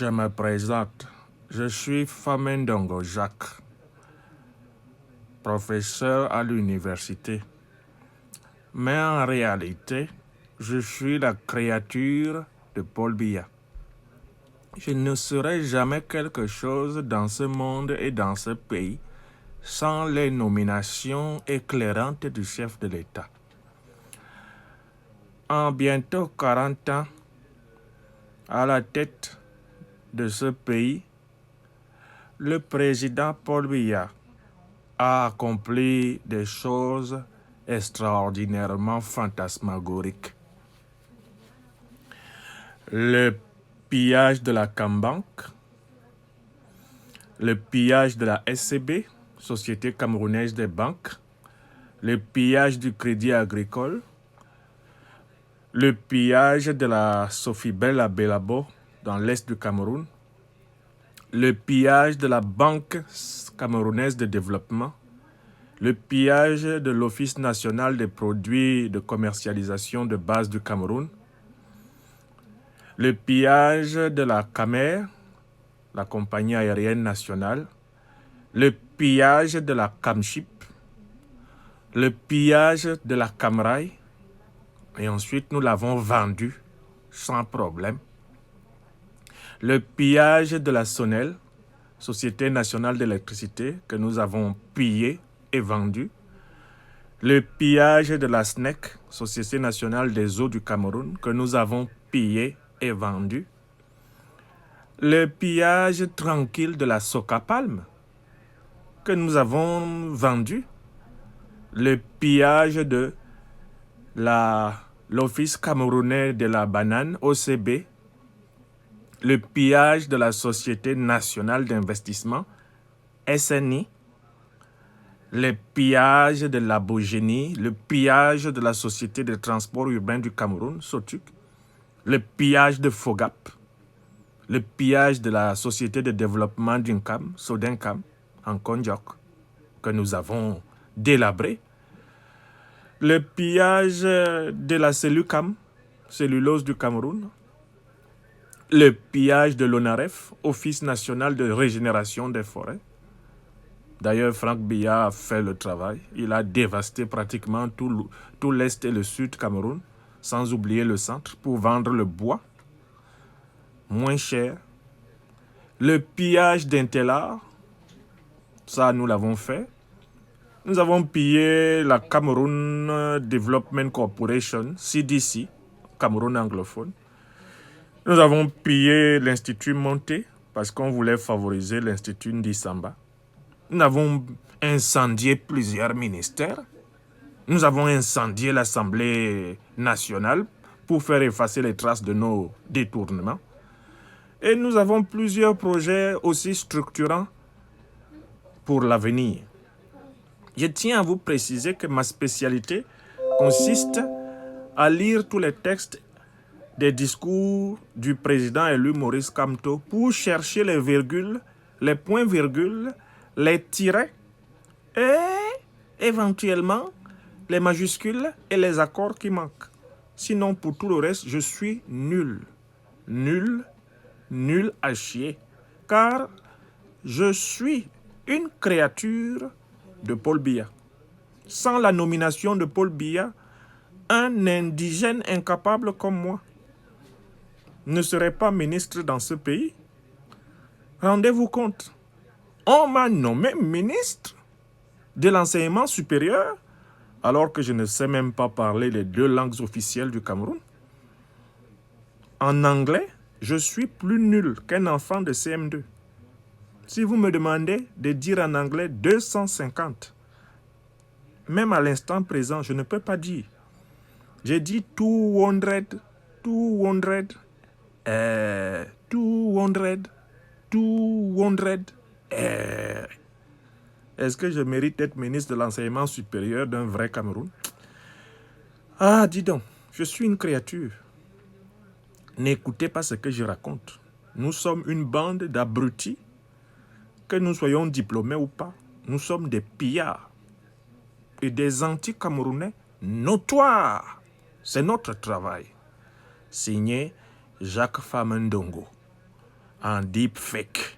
Je me présente. Je suis Famendongo Jacques, professeur à l'université. Mais en réalité, je suis la créature de Paul Biya. Je ne serai jamais quelque chose dans ce monde et dans ce pays sans les nominations éclairantes du chef de l'État. En bientôt 40 ans, à la tête de ce pays, le président Paul Biya a accompli des choses extraordinairement fantasmagoriques. Le pillage de la Cambank, le pillage de la SCB, Société camerounaise des banques, le pillage du Crédit agricole, le pillage de la Sofibel à Belabo dans l'est du Cameroun, le pillage de la Banque camerounaise de développement, le pillage de l'Office national des produits de commercialisation de base du Cameroun, le pillage de la CAMER, la compagnie aérienne nationale, le pillage de la CAMSHIP, le pillage de la CAMRAI, et ensuite nous l'avons vendu sans problème. Le pillage de la SONEL, Société nationale d'électricité, que nous avons pillé et vendu. Le pillage de la SNEC, Société nationale des eaux du Cameroun, que nous avons pillé et vendu. Le pillage tranquille de la Socapalm, que nous avons vendu. Le pillage de l'Office camerounais de la banane, OCB. Le pillage de la Société nationale d'investissement, SNI. Le pillage de la Bogénie, le pillage de la Société de transport urbain du Cameroun, SOTUC, le pillage de FOGAP, le pillage de la Société de développement d'Uncam, Sodencam, en Kondiok, que nous avons délabré, le pillage de la Cellucam, cellulose du Cameroun, le pillage de l'ONAREF, Office national de régénération des forêts. D'ailleurs, Franck Biya a fait le travail. Il a dévasté pratiquement tout l'est et le sud Cameroun, sans oublier le centre, pour vendre le bois moins cher. Le pillage d'Intellar, ça nous l'avons fait. Nous avons pillé la Cameroun Development Corporation, CDC, Cameroun anglophone. Nous avons pillé l'Institut Monté, parce qu'on voulait favoriser l'Institut Ndisamba. Nous avons incendié plusieurs ministères. Nous avons incendié l'Assemblée nationale pour faire effacer les traces de nos détournements. Et nous avons plusieurs projets aussi structurants pour l'avenir. Je tiens à vous préciser que ma spécialité consiste à lire tous les textes des discours du président élu Maurice Kamto pour chercher les virgules, les points-virgules, les tirets et éventuellement les majuscules et les accords qui manquent. Sinon, pour tout le reste, je suis nul. Nul, nul à chier. Car je suis une créature de Paul Biya. Sans la nomination de Paul Biya, un indigène incapable comme moi ne serait pas ministre dans ce pays. Rendez-vous compte. On m'a nommé ministre de l'enseignement supérieur alors que je ne sais même pas parler les deux langues officielles du Cameroun. En anglais, je suis plus nul qu'un enfant de CM2. Si vous me demandez de dire en anglais 250, même à l'instant présent, je ne peux pas dire. J'ai dit 200, 200, 200. Est-ce que je mérite d'être ministre de l'enseignement supérieur d'un vrai Cameroun? Ah, dis donc, je suis une créature. N'écoutez pas ce que je raconte. Nous sommes une bande d'abrutis. Que nous soyons diplômés ou pas, nous sommes des pillards et des anti-camerounais notoires. C'est notre travail. Signé Jacques Famendongo. en deepfake.